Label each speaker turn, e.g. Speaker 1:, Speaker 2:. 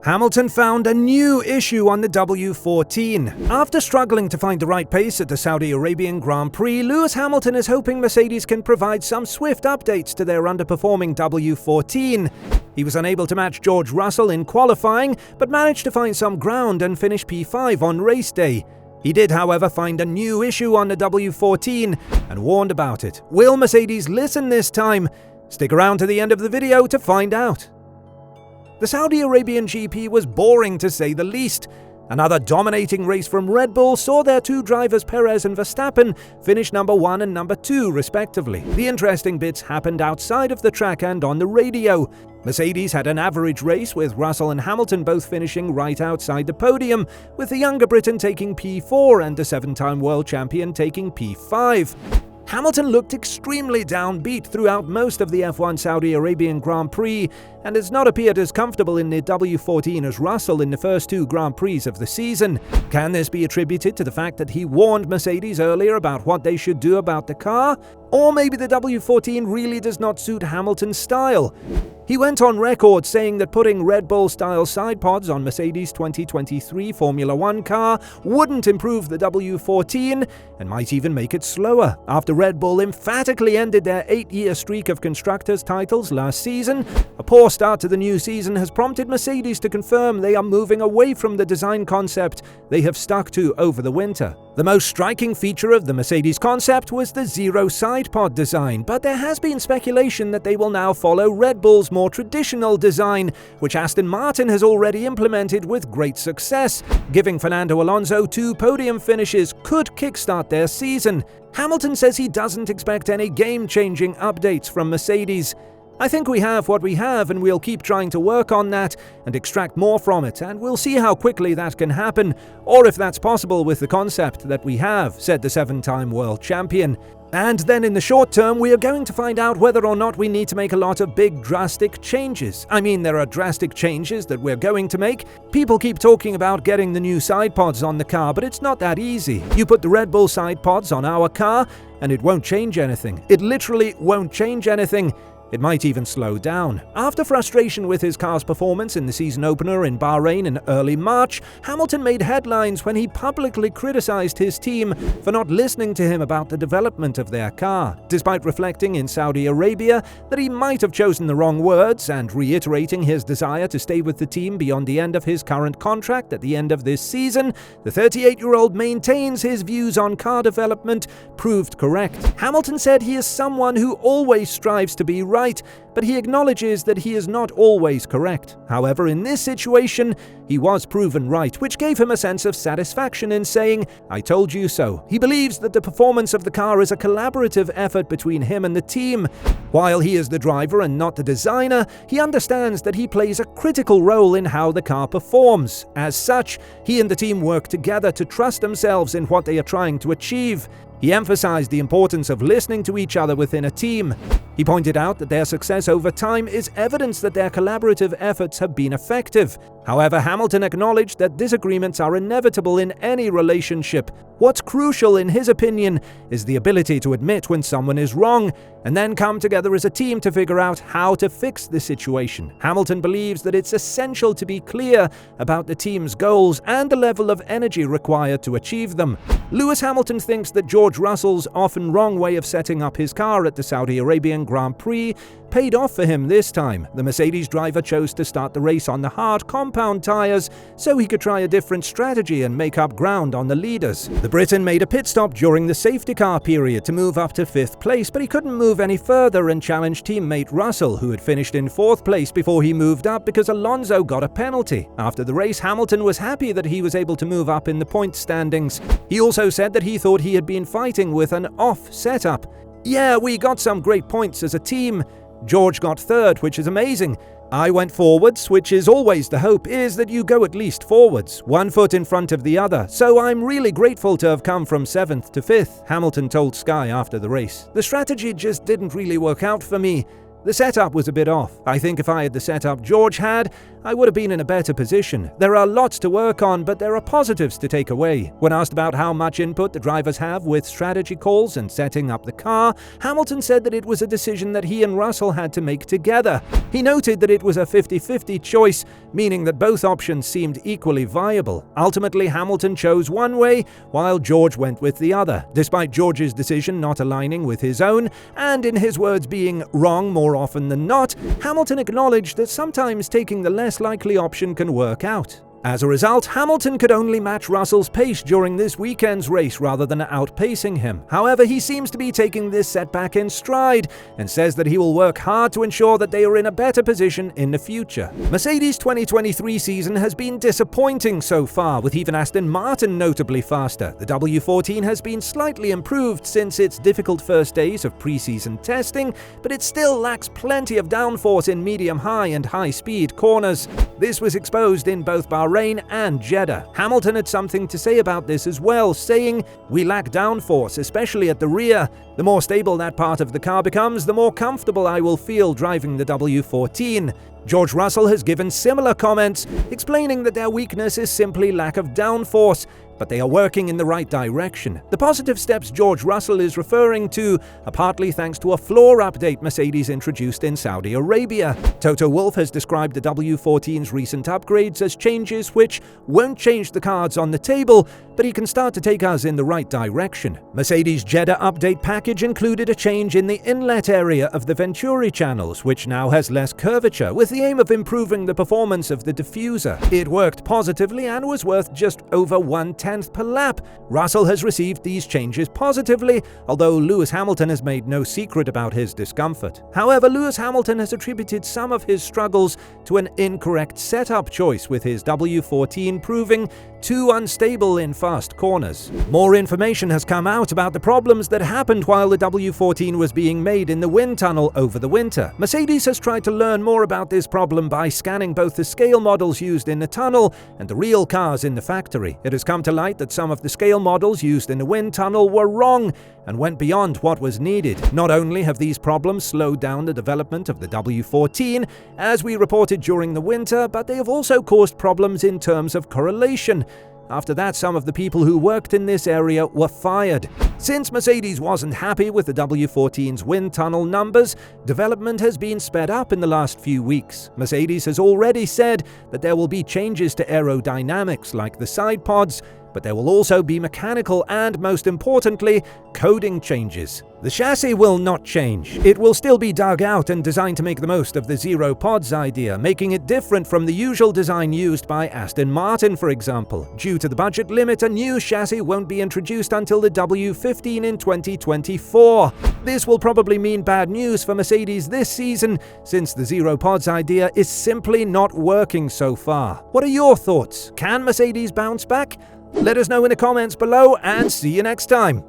Speaker 1: Hamilton found a new issue on the W14. After struggling to find the right pace at the Saudi Arabian Grand Prix, Lewis Hamilton is hoping Mercedes can provide some swift updates to their underperforming W14. He was unable to match George Russell in qualifying, but managed to find some ground and finish P5 on race day. He did, however, find a new issue on the W14 and warned about it. Will Mercedes listen this time? Stick around to the end of the video to find out. The Saudi Arabian GP was boring to say the least. Another dominating race from Red Bull saw their two drivers Perez and Verstappen finish number 1 and number 2 respectively. The interesting bits happened outside of the track and on the radio. Mercedes had an average race with Russell and Hamilton both finishing right outside the podium, with the younger Briton taking P4 and the 7-time world champion taking P5. Hamilton looked extremely downbeat throughout most of the F1 Saudi Arabian Grand Prix and has not appeared as comfortable in the W14 as Russell in the first 2 Grand Prix of the season. Can this be attributed to the fact that he warned Mercedes earlier about what they should do about the car? Or maybe the W14 really does not suit Hamilton's style? He went on record saying that putting Red Bull-style side pods on Mercedes' 2023 Formula 1 car wouldn't improve the W14 and might even make it slower. After Red Bull emphatically ended their 8-year streak of constructors' titles last season, a poor start to the new season has prompted Mercedes to confirm they are moving away from the design concept they have stuck to over the winter. The most striking feature of the Mercedes concept was the zero side pod design, but there has been speculation that they will now follow Red Bull's more traditional design, which Aston Martin has already implemented with great success. Giving Fernando Alonso 2 podium finishes could kickstart their season. Hamilton says he doesn't expect any game-changing updates from Mercedes. I think we have what we have, and we'll keep trying to work on that and extract more from it, and we'll see how quickly that can happen, or if that's possible with the concept that we have, said the 7-time world champion. And then in the short term, we are going to find out whether or not we need to make a lot of big drastic changes. I mean, there are drastic changes that we're going to make. People keep talking about getting the new side pods on the car, but it's not that easy. You put the Red Bull side pods on our car, and it won't change anything. It literally won't change anything. It might even slow down. After frustration with his car's performance in the season opener in Bahrain in early March, Hamilton made headlines when he publicly criticized his team for not listening to him about the development of their car. Despite reflecting in Saudi Arabia that he might have chosen the wrong words and reiterating his desire to stay with the team beyond the end of his current contract at the end of this season, the 38-year-old maintains his views on car development proved correct. Hamilton said he is someone who always strives to be right, but he acknowledges that he is not always correct. However, in this situation, he was proven right, which gave him a sense of satisfaction in saying, "I told you so." He believes that the performance of the car is a collaborative effort between him and the team. While he is the driver and not the designer, he understands that he plays a critical role in how the car performs. As such, he and the team work together to trust themselves in what they are trying to achieve. He emphasized the importance of listening to each other within a team. He pointed out that their success over time is evidence that their collaborative efforts have been effective. However, Hamilton acknowledged that disagreements are inevitable in any relationship. What's crucial, in his opinion, is the ability to admit when someone is wrong and then come together as a team to figure out how to fix the situation. Hamilton believes that it's essential to be clear about the team's goals and the level of energy required to achieve them. Lewis Hamilton thinks that George Russell's often wrong way of setting up his car at the Saudi Arabian Grand Prix paid off for him this time. The Mercedes driver chose to start the race on the hard compound tyres so he could try a different strategy and make up ground on the leaders. The Briton made a pit stop during the safety car period to move up to 5th place, but he couldn't move any further and challenged teammate Russell, who had finished in 4th place before he moved up because Alonso got a penalty. After the race, Hamilton was happy that he was able to move up in the point standings. He also said that he thought he had been fighting with an off setup. "Yeah, we got some great points as a team. George got 3rd, which is amazing. I went forwards, which is always the hope, is that you go at least forwards, 1 foot in front of the other. So I'm really grateful to have come from 7th to 5th, Hamilton told Sky after the race. The strategy just didn't really work out for me. The setup was a bit off. I think if I had the setup George had, I would have been in a better position. There are lots to work on, but there are positives to take away. When asked about how much input the drivers have with strategy calls and setting up the car, Hamilton said that it was a decision that he and Russell had to make together. He noted that it was a 50-50 choice, meaning that both options seemed equally viable. Ultimately, Hamilton chose one way, while George went with the other, despite George's decision not aligning with his own, and in his words being wrong more often than not. Hamilton acknowledged that sometimes taking the less likely option can work out. As a result, Hamilton could only match Russell's pace during this weekend's race rather than outpacing him. However, he seems to be taking this setback in stride and says that he will work hard to ensure that they are in a better position in the future. Mercedes' 2023 season has been disappointing so far, with even Aston Martin notably faster. The W14 has been slightly improved since its difficult first days of pre-season testing, but it still lacks plenty of downforce in medium-high and high-speed corners. This was exposed in both Bahrain and Jeddah. Hamilton had something to say about this as well, saying, "We lack downforce, especially at the rear. The more stable that part of the car becomes, the more comfortable I will feel driving the W14." George Russell has given similar comments, explaining that their weakness is simply lack of downforce, but they are working in the right direction. The positive steps George Russell is referring to are partly thanks to a floor update Mercedes introduced in Saudi Arabia. Toto Wolff has described the W14's recent upgrades as changes which won't change the cards on the table, but he can start to take us in the right direction. Mercedes' Jeddah update package included a change in the inlet area of the Venturi channels, which now has less curvature, with the aim of improving the performance of the diffuser. It worked positively and was worth just over 1/10 per lap. Russell has received these changes positively, although Lewis Hamilton has made no secret about his discomfort. However, Lewis Hamilton has attributed some of his struggles to an incorrect setup choice, with his W14 proving too unstable in fast corners. More information has come out about the problems that happened while the W14 was being made in the wind tunnel over the winter. Mercedes has tried to learn more about this problem by scanning both the scale models used in the tunnel and the real cars in the factory. It has come to light that some of the scale models used in the wind tunnel were wrong and went beyond what was needed. Not only have these problems slowed down the development of the W14, as we reported during the winter, but they have also caused problems in terms of correlation. After that, some of the people who worked in this area were fired. Since Mercedes wasn't happy with the W14's wind tunnel numbers, development has been sped up in the last few weeks. Mercedes has already said that there will be changes to aerodynamics like the side pods, but there will also be mechanical and, most importantly, coding changes. The chassis will not change. It will still be dug out and designed to make the most of the zero pods idea, making it different from the usual design used by Aston Martin, for example. Due to the budget limit, a new chassis won't be introduced until the W15 in 2024. This will probably mean bad news for Mercedes this season, since the zero pods idea is simply not working so far. What are your thoughts? Can Mercedes bounce back? Let us know in the comments below, and see you next time.